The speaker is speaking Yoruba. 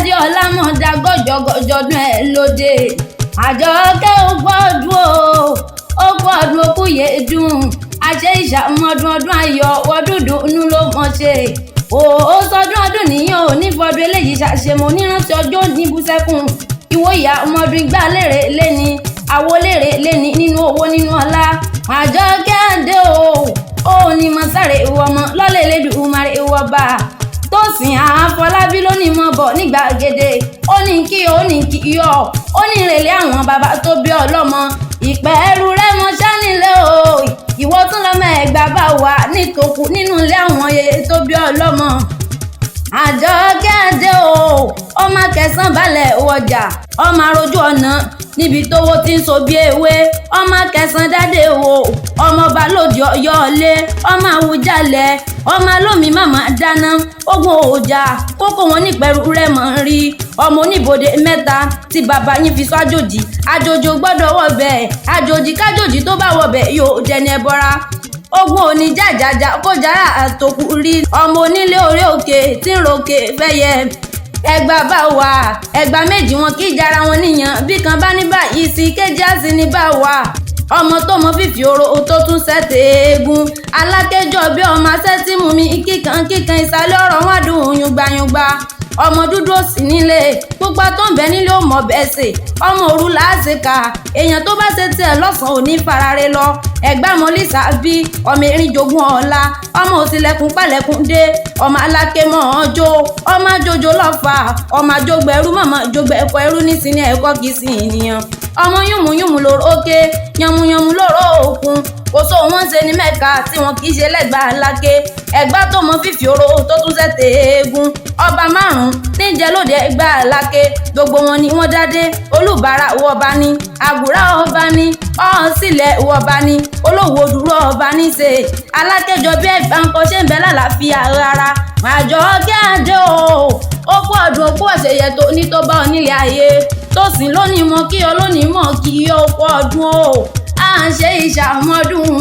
dé ọlámọ̀dá gọ́jọ́gọ́jọ́dún ẹ̀ lóde Àjọkẹ́ ó gbọ́dún ó gbọ́dún ó kúyè dùn àṣẹ ìṣàmọ́dún ọdún ayọ̀ ọdúndùn inú ló mọ̀ ṣe ó sọdún ọdún nìyẹn ò ní fọdún eléyìí ṣàṣemọ nírántí ọjọ́ níbú sẹ́kùn ìwọ ìyá ọmọdún igbá lérè lẹ́ni àwo lérè lẹ́ni nínú owó nínú ọlá Àjọkẹ́ àdé ó ní mọ́sáré ìwọ ọmọ lọ́lẹ̀ Elédùmarè ìwọ bá Tósìn Àfọlábí ló ní mọ́ bọ̀ ní gbàgede ó ní kí yọ ó ní ìrèlé àwọn bàbá tó bí ọlọ́mọ ìpẹ́ẹ́rù rẹ̀ mọ́ sánilé o ìwọ tún lọ́mọ Ẹ̀gbá bá wà nítòkù nínú ilé àwọn yeye tó bí ọlọ́mọ Àjọkẹ́ àdé ọmọ kẹsàn-án balẹ̀ ọjà ọmọ arójú ọ̀nà níbi tówó ti ń so bí ewé ọmọ kẹsàn-án dáde ọmọ balódì ọyọ́ọ̀lé ọmọ Àwùjalẹ̀ ọmọ alómi màmá dáná ogun òòjà kókó wọn nípẹ̀rù rẹ̀ mọ̀ ń rí ọmọ oníbodè mẹ́ta tí bàbá yín fi sọ àjòjì àjòjì gbọ́dọ̀ wọ̀bẹ̀ àjòjì kájòjì tó bá wọ̀bẹ̀ yóò dẹni ẹbọra ogun òní jàjàjà kó jára àtòkù rí ọmọ onílé orí òkè tí ń ròkè fẹ́yẹ Ẹ̀gbá bá wà Ẹ̀gbá méjì wọn kì í jara wọn níyàn bí kan bá ní báyìí sí kéjì á sì ní bá wà ọmọ tó mọ fífi oró tó tún sẹ́tẹ̀ eegun alákẹ́jọ́ bí ọmọ sẹ́tìmù mi kíkan ìsàlẹ̀ ọ̀rọ̀ wọn dùn yùngbàyùngbà ọmọ dúdú òsì nílé pupa tó ń bẹ nílé ó mọ bẹ́ẹ̀ sè ọmọ òru làásìkà èèyàn tó bá ṣe tiẹ̀ lọ́sàn-án ò ní farare lọ Ẹ̀gbá mọ Lisabi ọmọ erin jogún ọ̀la ọmọ òsìlẹ̀kùn pàlẹ̀kùn dé ọmọ aláké mọ̀ ọjọ́ ọmọ àjòjò lọ́fà ọmọ àjògbẹ̀ ẹrú mọ̀mọ́ àjògbẹ̀ ẹ̀kọ́ ẹrú nísìnyí ẹ̀kọ́ kìí sí ènìyàn ọmọ yùmùyùmù lóró òkè yànmùyànmù lóró òkun kò sóò wọ́n ṣe ní Mẹ́ka tí wọn kì í ṣe lẹ́gbàá aláké Ẹ̀gbá tó mọ fífi oró tó tún sẹ́tẹ̀ eegun ọba márùn-ún níjẹ lóde Ẹ̀gbá aláké gbogbo wọn ni wọ́n dádé Olúbàrà ọba ní Àgùrá ọba ní Ọ̀húnṣìlẹ̀ ọba ní Olówó dúró ọba ní ṣe alákéjọ bí Ẹ̀gbá ńkọ́ ṣe ń bẹ lálàáfíà rárá Àjọkẹ́ àdé ó kú ọdún ó kú ọ̀ṣẹ̀yẹ tó ní tó bá ọ nílé ayé Tósìn lónìí mọ kí ọ lónìí mọ kí ó kú ọdún à ń ṣe ìṣàmọ́dún